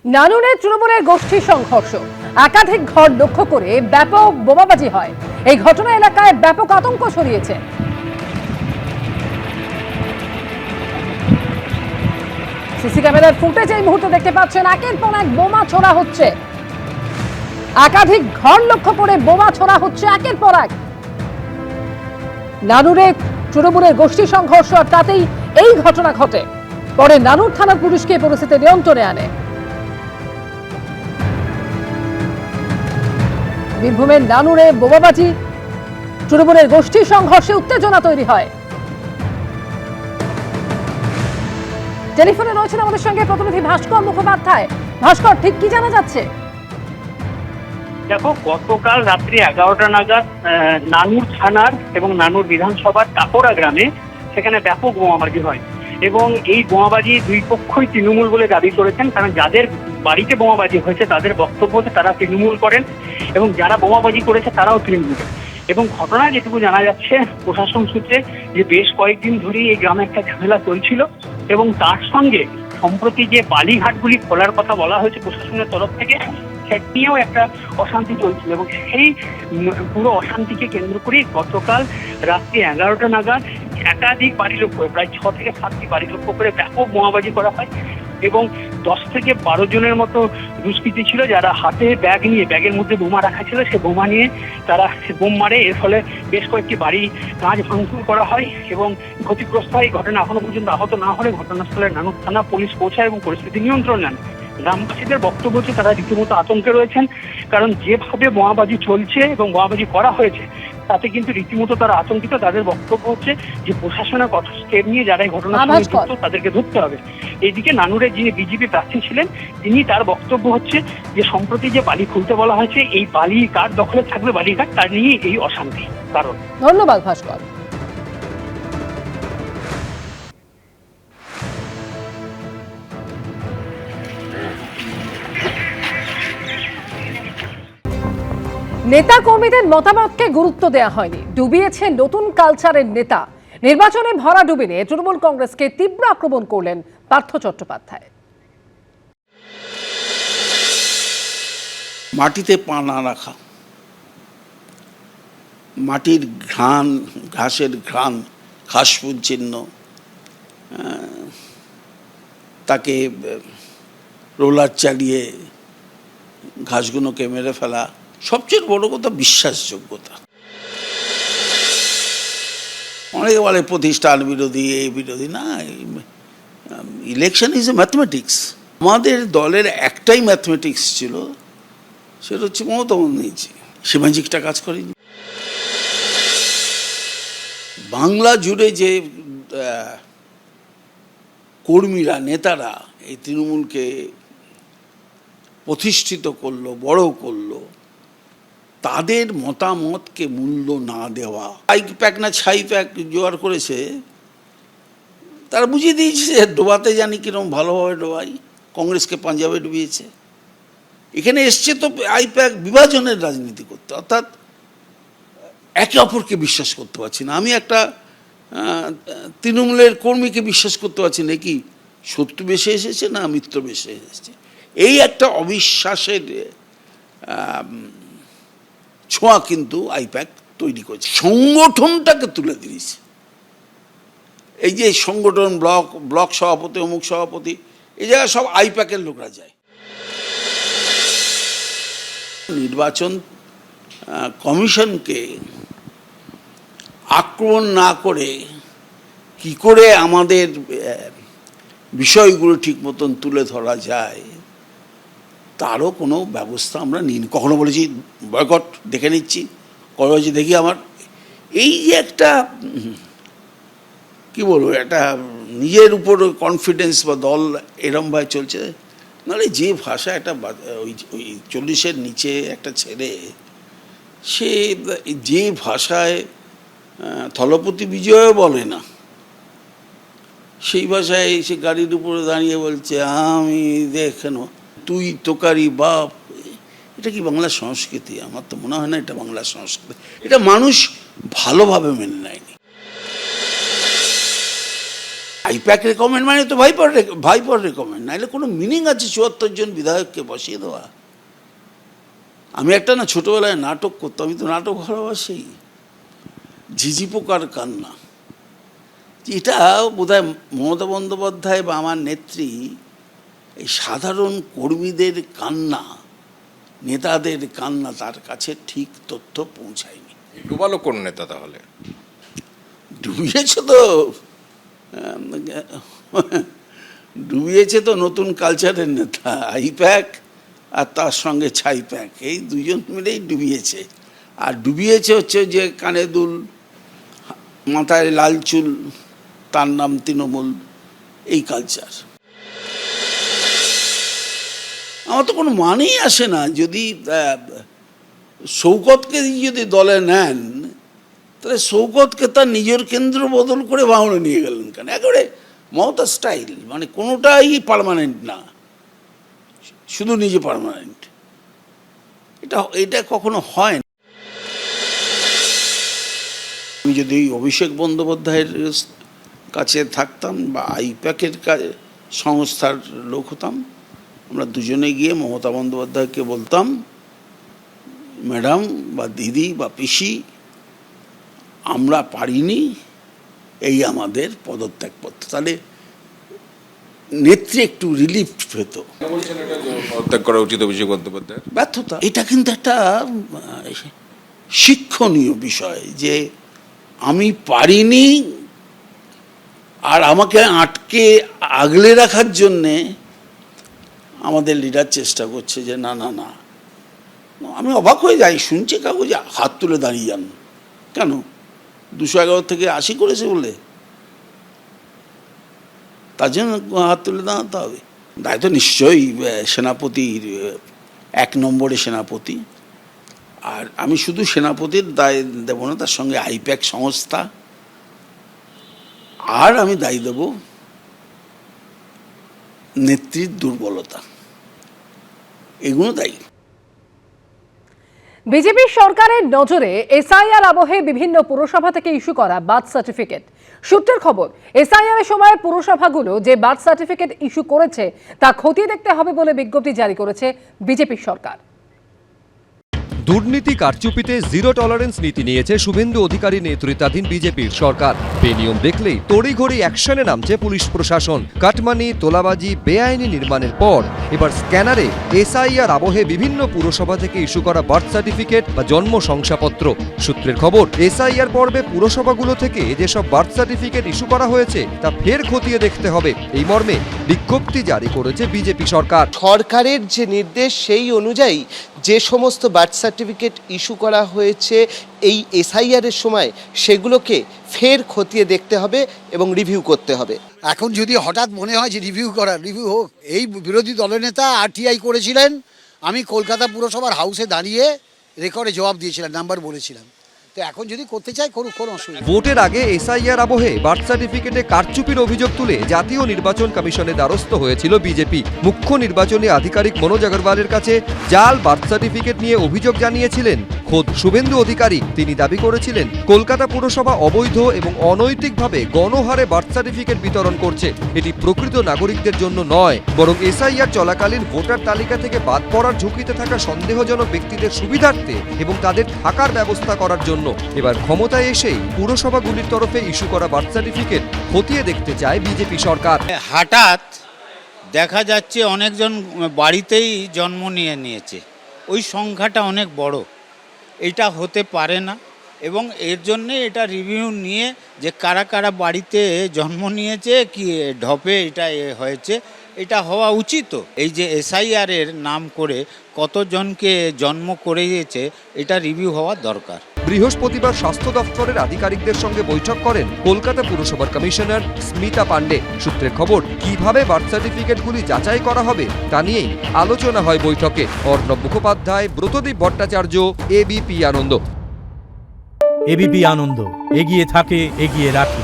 নানুরে তৃণমূলের গোষ্ঠী সংঘর্ষ, একাধিক ঘর লক্ষ্য করে ব্যাপক বোমাবাজি হয়। এই ঘটনা এলাকায় ব্যাপক আতঙ্ক ছড়িয়েছে। সিসি ক্যামেরার ফুটেজ এই মুহূর্তে দেখতে পাচ্ছেন, একের পর এক বোমা ছোড়া হচ্ছে। একাধিক ঘর লক্ষ্য করে বোমা ছোড়া হচ্ছে একের পর এক। নানুরে তৃণমূলের গোষ্ঠী সংঘর্ষ, আর তাতেই এই ঘটনা ঘটে। পরে নানুর থানার পুলিশকে পরিস্থিতি নিয়ন্ত্রণে আনে। বীরভূমের নানুরে বোমাবাজি, তৃণমূলের গোষ্ঠী সংঘর্ষে উত্তেজনা তৈরি হয়। টেলিফোনে রয়েছেন আমাদের সঙ্গে প্রতিনিধি ভাস্কর মুখোপাধ্যায়। ভাস্কর, ঠিক কি জানা যাচ্ছে? দেখো, গতকাল রাত্রি 11টা নাগাদ নানুর থানার এবং নানুর বিধানসভার টাকোরা গ্রামে সেখানে ব্যাপক বোমাবাজি হয় এবং এই বোমাবাজি দুই পক্ষই তৃণমূল বলে দাবি করেছেন। কারণ যাদের বাড়িতে বোমাবাজি হয়েছে তাদের বক্তব্য হচ্ছে তারা তৃণমূল করেন এবং যারা বোমাবাজি করেছে তারাও তৃণমূল। এবং ঘটনায় যেটুকু জানা যাচ্ছে প্রশাসন সূত্রে, যে বেশ কয়েকদিন ধরেই এই গ্রামে একটা ঝামেলা চলছিল এবং তার সঙ্গে সম্প্রতি যে বালিঘাটগুলি খোলার কথা বলা হয়েছে প্রশাসনের তরফ থেকে, সেটা নিয়েও একটা অশান্তি চলছিল এবং সেই পুরো অশান্তিকে কেন্দ্র করেই গতকাল রাত্রি 11টা নাগাদ একাধিক বাড়ি লক্ষ্য করে, প্রায় 6 থেকে 7টি বাড়ি লক্ষ্য করে ব্যাপক বোমাবাজি করা হয় এবং 10 থেকে 12 জনের মতো দুষ্কৃতী ছিল, যারা হাতে ব্যাগ নিয়ে, ব্যাগের মধ্যে বোমা রাখা ছিল, সে বোমা নিয়ে তারা বোম মারে। এর ফলে বেশ কয়েকটি বাড়ি কাঁচ ভাঙচুর করা হয় এবং ক্ষতিগ্রস্ত হয়। এই ঘটনা এখনো পর্যন্ত আহত না হলে ঘটনাস্থলে নানুর থানা পুলিশ পৌঁছায় এবং পরিস্থিতি নিয়ন্ত্রণ নেন। গ্রামবাসীদের বক্তব্য হচ্ছে তারা রীতিমতো আতঙ্কে রয়েছেন, কারণ যেভাবে বোমাবাজি চলছে এবং বোমাবাজি করা হয়েছে তাতে কিন্তু রীতিমতো তারা আতঙ্কিত। তাদের বক্তব্য হচ্ছে যে প্রশাসনের কঠোর স্টেপ নিয়ে যারা এই ঘটনার সঙ্গে যুক্ত তাদেরকে ধরতে হবে। এইদিকে নানুরে যিনি বিজেপি প্রার্থী ছিলেন, তিনি তার বক্তব্য হচ্ছে যে সম্প্রতি যে বালি খুলতে বলা হয়েছে, এই বালি কার দখলে থাকবে বালিঘাট, তার নিয়ে এই অশান্তি কারণ। ধন্যবাদ ভাস্কর। নেতা কর্মীদের মতামতকে গুরুত্ব দেওয়া হয়নি, ডুবিয়েছে নতুন কালচারের নেতা। নির্বাচনে ভরা ডুবে নিয়ে তৃণমূল কংগ্রেসকে তীব্র আক্রমণ করলেন পার্থ চট্টোপাধ্যায়। মাটিতে পা না রাখা, মাটির ঘ্রাণ, ঘাসের ঘ্রাণ, ঘাসফুল চিহ্ন, তাকে রোলার চালিয়ে ঘাসগুলোকে মেরে ফেলা, সবচেয়ে বড় কথা বিশ্বাসযোগ্যতা। অনেকে বলে প্রতিষ্ঠান বিরোধী, এই বিরোধী। না, ইলেকশন ইজ এ ম্যাথমেটিক্স। আমাদের দলের একটাই ম্যাথমেটিক্স ছিল, সেটা হচ্ছে মমতা বন্দ্যোপাধ্যায়। সে ম্যাজিকটা কাজ করেনি। বাংলা জুড়ে যে কর্মীরা, নেতারা এই তৃণমূলকে প্রতিষ্ঠিত করলো, বড় করলো, তাদের মতামতকে মূল্য না দেওয়া। আই প্যাক না ছাই প্যাক জোগাড় করেছে, তারা বুঝিয়ে দিয়েছে যে ডোবাতে জানি কিরকম ভালোভাবে ডোবাই। কংগ্রেসকে পাঞ্জাবে ডুবিয়েছে। এখানে এসছে তো আই প্যাক বিভাজনের রাজনীতি করতে, অর্থাৎ একে অপরকে বিশ্বাস করতে পারছি না। আমি একটা তৃণমূলের কর্মীকে বিশ্বাস করতে পারছি না, কি শত্রু বেশি এসেছে না মিত্র বেশি এসেছে। এই একটা অবিশ্বাসের ছোঁয়া কিন্তু আইপ্যাক তৈরি করেছে, সংগঠনটাকে তুলে দিয়েছে। এই যে সংগঠন, ব্লক সভাপতি, অমুক সভাপতি, এই জায়গায় সব আইপ্যাকের লোকরা যায়। নির্বাচন কমিশনকে আক্রমণ না করে কি করে আমাদের বিষয়গুলো ঠিক মতন তুলে ধরা যায় তারও কোনো ব্যবস্থা আমরা নিই। কখনো বলেছি বয়কট, দেখে নিচ্ছি, কখনো বলেছি দেখি আমার এই যে একটা কি বলবো, একটা নিজের উপর কনফিডেন্স বা দল এরমভাবে চলছে। নাহলে যে ভাষা একটা ওই 40-এর নিচে একটা ছেলে, সে যে ভাষায় থলপতি বিজয়ও বলে না, সেই ভাষায় সে গাড়ির উপরে দাঁড়িয়ে বলছে আমি দেখেন তুই তোকারি বাপ। এটা কি বাংলা সংস্কৃতি? আমার তো মনে হয় না এটা বাংলা সংস্কৃতি। এটা মানুষ ভালোভাবে মেনে নেয়নি। আইপ্যাক রেকমেন্ড মানে তো ভাইপর রেকমেন্ড, নাহলে কোনো মিনিং আছে ৭৪ জন বিধায়ককে বসিয়ে দেওয়া? আমি একটা না ছোটবেলায় নাটক করতাম, আমি তো নাটক ভালোবাসি, ঝিঝি পোকার কান্না। এটা বোধহয় মমতা বন্দ্যোপাধ্যায় বা আমার নেত্রী এই সাধারণ কর্মীদের কান্না, নেতাদের কান্না তার কাছে ঠিক তথ্য পৌঁছায়নি। ডুবালো কোন নেতা তাহলে? ডুবিয়েছে তো নতুন কালচারের নেতা আইপ্যাক আর তার সঙ্গে ছাইপ্যাক, এই দুজন মিলেই ডুবিয়েছে। আর ডুবিয়েছে হচ্ছে যে কানে দুল, মাথায় লাল চুল, তার নাম তৃণমূল, এই কালচার। আমার তো কোনো মানেই আসে না, যদি শৌকতকে যদি দলে নেন তাহলে শৌকতকে তার নিজের কেন্দ্র বদল করে ভাঙড়ে নিয়ে গেলেন কেন? একেবারে মমতা স্টাইল, মানে কোনোটাই পার্মানেন্ট না, শুধু নিজে পার্মানেন্ট। এটা কখনো হয় না। আমি যদি অভিষেক বন্দ্যোপাধ্যায়ের কাছে থাকতাম বা আইপ্যাকের সংস্থার লোক হতাম, আমরা দুজনে গিয়ে মমতা বন্দ্যোপাধ্যায়কে বলতাম, ম্যাডাম বা দিদি বা পিসি, আমরা পারিনি, এই আমাদের পদত্যাগপত্র। তাহলে নেত্রী একটু রিলিফ পেত। পদত্যাগ করা উচিত অভিষেক বন্দ্যোপাধ্যায়। ব্যর্থতা, এটা কিন্তু একটা শিক্ষণীয় বিষয় যে আমি পারিনি, আর আমাকে আটকে আগলে রাখার জন্যে আমাদের লিডার চেষ্টা করছে যে না না না। আমি অবাক হয়ে যাই, শুনছে কাগজে হাত তুলে দাঁড়িয়ে যান কেন? 211 থেকে 80 করেছে বলে তার জন্য হাত তুলে দাঁড়াতে হবে? দায়িত্ব নিশ্চয়ই সেনাপতির, 1 নম্বরে সেনাপতি। আর আমি শুধু সেনাপতির দায় দেব না, তার সঙ্গে আইপ্যাক সংস্থা, আর আমি দায়ী দেব নেত্রীর দুর্বলতা, এগুলো দায়ী। বিজেপি সরকারের নজরে এসআইআর আবহে বিভিন্ন পুরসভা থেকে ইস্যু করা বার্থ সার্টিফিকেট। সূত্রের খবর, এসআইআর এর সময় পুরসভাগুলো যে বার্থ সার্টিফিকেট ইস্যু করেছে তা খতিয়ে দেখতে হবে বলে বিজ্ঞপ্তি জারি করেছে বিজেপি সরকার। দুর্নীতি কারচুপিতে জিরো টলারেন্স নীতি নিয়েছে শুভেন্দু অধিকারী নেতৃত্বাধীন বিজেপির সরকার। বেনিয়ম দেখলেই তড়িঘড়ি অ্যাকশনে নামছে পুলিশ প্রশাসন। কাটমানি, তোলাবাজি, বেআইনি নির্মাণের পর এবার স্ক্যানারে এসআইআর আবহে বিভিন্ন পুরসভা থেকে ইস্যু করা বার্থ সার্টিফিকেট বা জন্ম শংসাপত্র। সূত্রের খবর, এসআইআর পর্বে পুরসভাগুলো থেকে যেসব বার্থ সার্টিফিকেট ইস্যু করা হয়েছে তা ফের খতিয়ে দেখতে হবে, এই মর্মে বিজ্ঞপ্তি জারি করেছে বিজেপি সরকার। সরকারের যে নির্দেশ সেই অনুযায়ী যে সমস্ত বার্থ সার্টিফিকেট ইস্যু করা হয়েছে এই এসআইআর এর সময় সেগুলোকে ফের খতিয়ে দেখতে হবে এবং রিভিউ করতে হবে। এখন যদি হঠাৎ মনে হয় যে রিভিউ হোক, এই বিরোধী দলনেতা আরটিআই করেছিলেন, আমি কলকাতা পুরসভার হাউসে দাঁড়িয়ে রেকর্ডে জবাব দিয়েছিলাম, নাম্বার বলেছিলাম। তো এখন যদি করতে চাই করুক, কোনো অসুবিধা। ভোটের আগে এসআইআর আবহে বার্থ সার্টিফিকেটে কারচুপির অভিযোগ তুলে জাতীয় নির্বাচন কমিশনের দ্বারস্থ হয়েছিল বিজেপি। মুখ্য নির্বাচনী আধিকারিক মনোজ আগরওয়ালের কাছে জাল বার্থ সার্টিফিকেট নিয়ে অভিযোগ জানিয়েছিলেন খোদ শুভেন্দু অধিকারী। তিনি দাবি করেছিলেন কলকাতা পুরসভা অবৈধ এবং অনৈতিকভাবে গণহারে বার্থ সার্টিফিকেট বিতরণ করছে। এটি প্রকৃত নাগরিকদের জন্য নয়, বরং এসআইআর চলাকালীন ভোটার তালিকা থেকে বাদ পড়ার ঝুঁকিতে থাকা সন্দেহজনক ব্যক্তিদের সুবিধার্থে এবং তাদের থাকার ব্যবস্থা করার জন্য এবার ক্ষমতায় এসেই পুরসভাগুলির তরফে ইস্যু করা বার্থ সার্টিফিকেট খতিয়ে দেখতে চায় বিজেপি সরকার। হঠাৎ দেখা যাচ্ছে অনেকজন বাড়িতেই জন্ম নিয়েছে, ওই সংখ্যাটা অনেক বড়, এটা হতে পারে না এবং এর জন্যে এটা রিভিউ নিয়ে যে কারা কারা বাড়িতে জন্ম নিয়েছে, কি ঢপে এটা হয়েছে, এটা হওয়া উচিত। এই যে এসআইআর এর নাম করে কতজনকে জন্ম করিয়েছে এটা রিভিউ হওয়া দরকার। বৃহস্পতিবার স্বাস্থ্য দপ্তরের আধিকারিকদের সঙ্গে বৈঠক করেন কলকাতা পুরসভার কমিশনার স্মিতা পান্ডে। সূত্রের খবর, কিভাবে বার্থ সার্টিফিকেটগুলি যাচাই করা হবে তা নিয়েই আলোচনা হয় বৈঠকে। অর্ণব মুখোপাধ্যায়, ব্রতদীপ ভট্টাচার্য, এবিপি আনন্দ। এবিপি আনন্দ, এগিয়ে থাকে, এগিয়ে রাখে।